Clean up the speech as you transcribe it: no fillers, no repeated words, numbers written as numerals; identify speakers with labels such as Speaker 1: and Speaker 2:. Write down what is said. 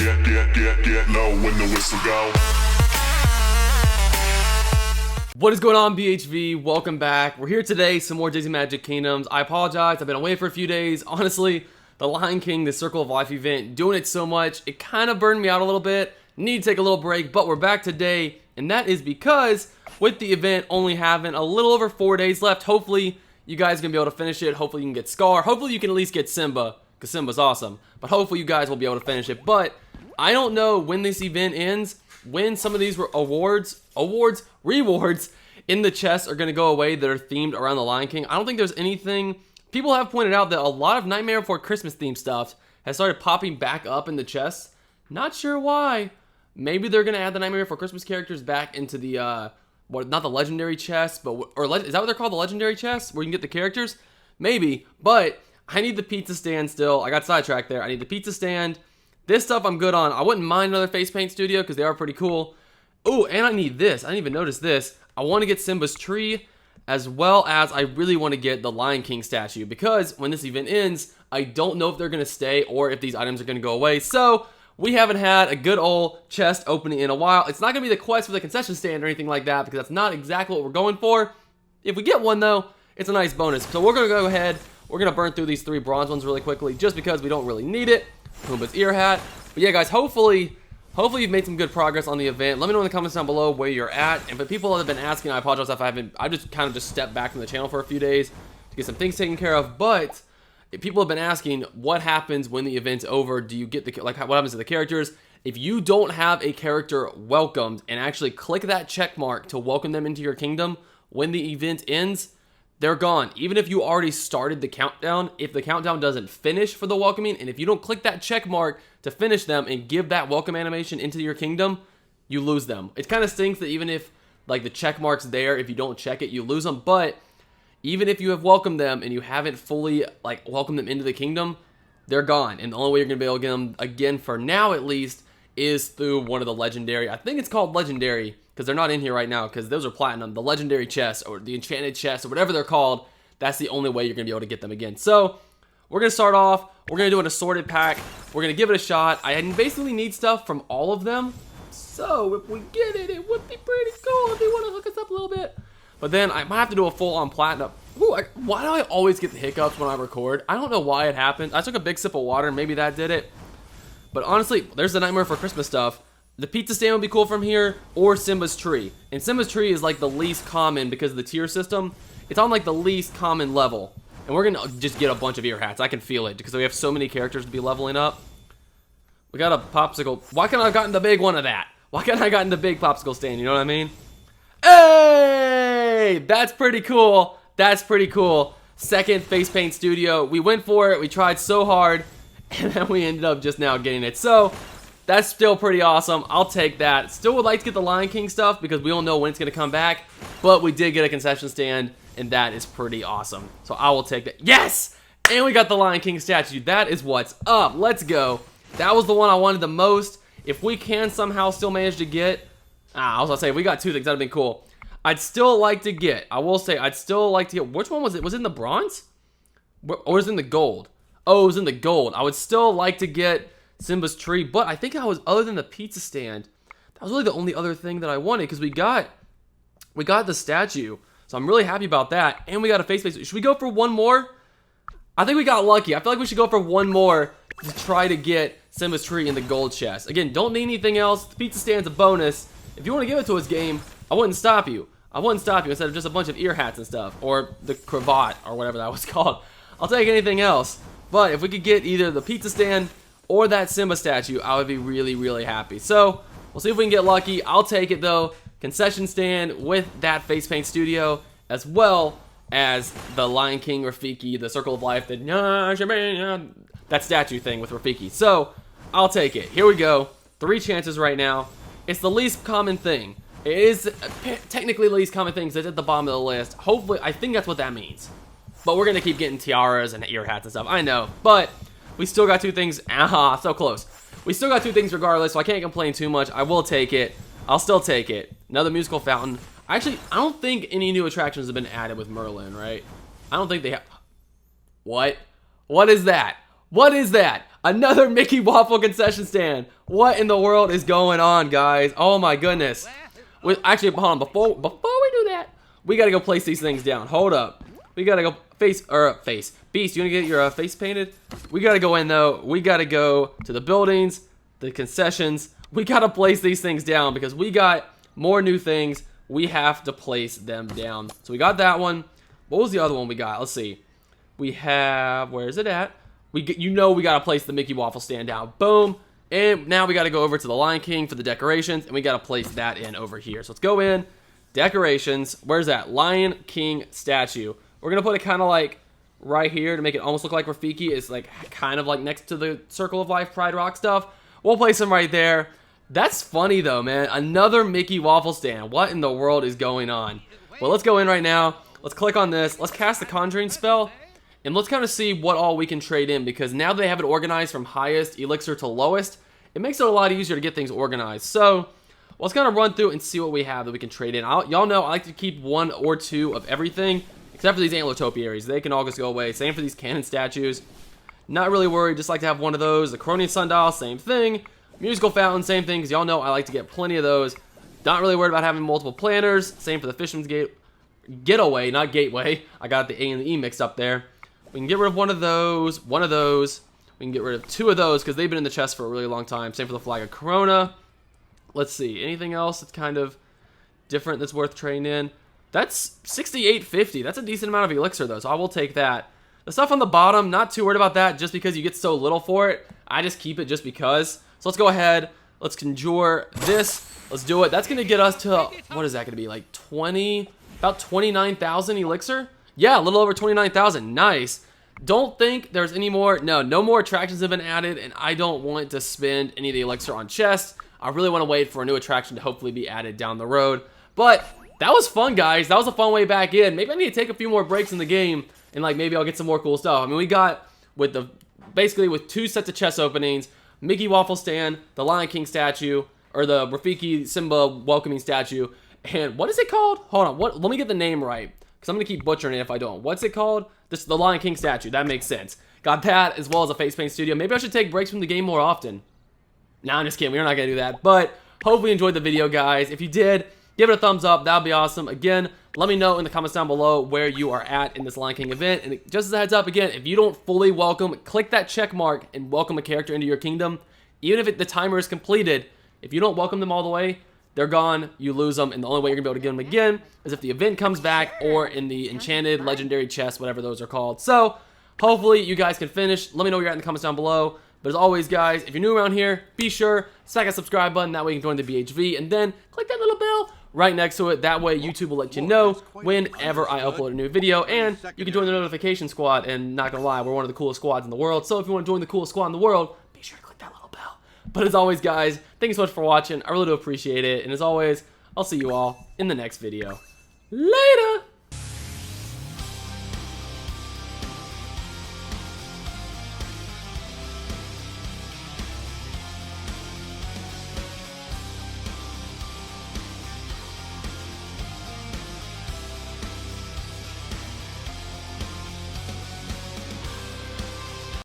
Speaker 1: Get low when the whistle go.
Speaker 2: What is going on, BHV? Welcome back. We're here today, some more Disney Magic Kingdoms. I apologize, I've been away for a few days. Honestly, the Lion King, the Circle of Life event, doing it so much, it kind of burned me out a little bit. Need to take a little break, but we're back today, and that is because with the event only having a little over 4 days left, hopefully you guys are going to be able to finish it. Hopefully you can get Scar. Hopefully you can at least get Simba, because Simba's awesome. But hopefully you guys will be able to finish it. But I don't know when this event ends, when some of these rewards in the chests are going to go away that are themed around the Lion King. I don't think there's anything. People have pointed out that a lot of Nightmare Before Christmas themed stuff has started popping back up in the chests. Not sure why. Maybe they're going to add the Nightmare Before Christmas characters back into the, not the legendary chest, but, is that what they're called, the legendary chests, where you can get the characters? Maybe, but I need the pizza stand still. I got sidetracked there. I need the pizza stand. This stuff I'm good on. I wouldn't mind another face paint studio because they are pretty cool. Oh, and I need this. I didn't even notice this. I want to get Simba's tree, as well as I really want to get the Lion King statue, because when this event ends, I don't know if they're going to stay or if these items are going to go away. So we haven't had a good old chest opening in a while. It's not going to be the quest for the concession stand or anything like that, because that's not exactly what we're going for. If we get one, though, it's a nice bonus. So we're going to go ahead. We're going to burn through these 3 bronze ones really quickly, just because we don't really need it. Pumbaa's ear hat. But yeah, guys, hopefully you've made some good progress on the event. Let me know in the comments down below where you're at. And for people that have been asking, I apologize if I just kind of stepped back from the channel for a few days to get some things taken care of. But if people have been asking what happens when the event's over, do you get the, what happens to the characters? If you don't have a character welcomed and actually click that check mark to welcome them into your kingdom when the event ends, they're gone. Even if you already started the countdown, if the countdown doesn't finish for the welcoming, and if you don't click that check mark to finish them and give that welcome animation into your kingdom, you lose them. It kind of stinks that even if the check mark's there, if you don't check it, you lose them. But even if you have welcomed them and you haven't fully welcomed them into the kingdom, they're gone. And the only way you're gonna be able to get them again, for now at least, is through one of the legendary. I think it's called legendary, because they're not in here right now, because those are platinum. The legendary chests or the enchanted chests or whatever they're called, that's the only way you're going to be able to get them again. So we're going to start off. We're going to do an assorted pack. We're going to give it a shot. I basically need stuff from all of them. So if we get it, it would be pretty cool if you want to hook us up a little bit. But then I might have to do a full-on platinum. Ooh, why do I always get the hiccups when I record? I don't know why it happened. I took a big sip of water. Maybe that did it. But honestly, there's the Nightmare Before Christmas stuff. The pizza stand would be cool from here, or Simba's tree. And Simba's tree is the least common because of the tier system. It's on the least common level. And we're gonna just get a bunch of ear hats. I can feel it because we have so many characters to be leveling up. We got a popsicle. Why can't I have gotten the big one of that? Why can't I have gotten the big popsicle stand? You know what I mean? Hey! That's pretty cool. That's pretty cool. Second face paint studio. We went for it. We tried so hard. And then we ended up just now getting it. So that's still pretty awesome. I'll take that. Still would like to get the Lion King stuff because we don't know when it's going to come back. But we did get a concession stand, and that is pretty awesome. So I will take that. Yes! And we got the Lion King statue. That is what's up. Let's go. That was the one I wanted the most. If we can somehow still manage to get... I was going to say, if we got 2 things, that would have been cool. I'd still like to get... I will say, I'd still like to get... Which one was it? Was it in the bronze? Or was it in the gold? Oh, it was in the gold. I would still like to get Simba's tree, but I think other than the pizza stand, that was really the only other thing that I wanted, because we got the statue. So I'm really happy about that. And we got a face paint. Should we go for one more? I think we got lucky. I feel like we should go for one more to try to get Simba's tree in the gold chest. Again, don't need anything else. The pizza stand's a bonus. If you want to give it to us, game, I wouldn't stop you. I wouldn't stop you instead of just a bunch of ear hats and stuff, or the cravat, or whatever that was called. I'll take anything else. But if we could get either the pizza stand or that Simba statue, I would be really, really happy. So we'll see if we can get lucky. I'll take it, though. Concession stand with that face paint studio, as well as the Lion King Rafiki, the Circle of Life, that statue thing with Rafiki. So I'll take it. Here we go. 3 chances right now. It's the least common thing. It is technically the least common thing because it's at the bottom of the list. Hopefully, I think that's what that means. But we're going to keep getting tiaras and ear hats and stuff. I know. But we still got 2 things. Aha, so close. We still got 2 things regardless, so I can't complain too much. I will take it. I'll still take it. Another musical fountain. Actually, I don't think any new attractions have been added with Merlin, right? I don't think they have. What? What is that? What is that? Another Mickey Waffle concession stand. What in the world is going on, guys? Oh my goodness. Actually, hold on. Before we do that, we gotta go place these things down. Hold up. We gotta go face. Beast, you wanna get your face painted? We gotta go in though. We gotta go to the buildings, the concessions. We gotta place these things down because we got more new things. We have to place them down. So we got that one. What was the other one we got? Let's see. We have, where is it at? We gotta place the Mickey Waffle stand down. Boom. And now we gotta go over to the Lion King for the decorations, and we gotta place that in over here. So let's go in, decorations. Where's that? Lion King statue. We're gonna put it kind of like right here to make it almost look like Rafiki. It's like kind of like next to the Circle of Life Pride Rock stuff. We'll place him right there. That's funny though, man. Another Mickey Waffle stand. What in the world is going on? Well, let's go in right now. Let's click on this. Let's cast the Conjuring spell. And let's kind of see what all we can trade in, because now they have it organized from highest elixir to lowest. It makes it a lot easier to get things organized. So let's kind of run through and see what we have that we can trade in. Y'all know I like to keep 1 or 2 of everything, except for these antler topiaries. They can all just go away. Same for these cannon statues. Not really worried. Just like to have 1 of those. The Coronian sundial, same thing. Musical fountain, same thing, because y'all know I like to get plenty of those. Not really worried about having multiple planners. Same for the Fisherman's Getaway, not Gateway. I got the A and the E mixed up there. We can get rid of 1 of those, 1 of those. We can get rid of 2 of those because they've been in the chest for a really long time. Same for the Flag of Corona. Let's see. Anything else that's kind of different that's worth trading in? That's 6850. That's a decent amount of elixir, though, so I will take that. The stuff on the bottom, not too worried about that just because you get so little for it. I just keep it just because. So let's go ahead. Let's conjure this. Let's do it. That's going to get us to, what is that going to be, like about 29,000 elixir? Yeah, a little over 29,000. Nice. Don't think there's any more. No more attractions have been added, and I don't want to spend any of the elixir on chests. I really want to wait for a new attraction to hopefully be added down the road. But that was fun, guys. That was a fun way back in. Maybe I need to take a few more breaks in the game, and like maybe I'll get some more cool stuff. I mean, we got basically with 2 sets of chest openings, Mickey Waffle stand, the Lion King statue, or the Rafiki Simba welcoming statue, and what is it called? Hold on. Let me get the name right, because I'm going to keep butchering it if I don't. What's it called? This is the Lion King statue. That makes sense. Got that, as well as a face paint studio. Maybe I should take breaks from the game more often. Nah, I'm just kidding. We're not going to do that. But hopefully you enjoyed the video, guys. If you did, give it a thumbs up. That would be awesome. Again, let me know in the comments down below where you are at in this Lion King event. And just as a heads up, again, if you don't fully welcome, click that check mark and welcome a character into your kingdom. Even if the timer is completed, if you don't welcome them all the way, they're gone, you lose them, and the only way you're going to be able to get them again is if the event comes back or in the enchanted legendary chest, whatever those are called. So, hopefully you guys can finish. Let me know where you're at in the comments down below. But as always, guys, if you're new around here, be sure to smack that subscribe button. That way you can join the BHV, and then click that little bell right next to it. That way YouTube will let you know whenever I upload a new video, and you can join the notification squad. And not going to lie, we're one of the coolest squads in the world. So if you want to join the coolest squad in the world, be sure to click that little bell. But as always, guys, thank you so much for watching. I really do appreciate it. And as always, I'll see you all in the next video. Later!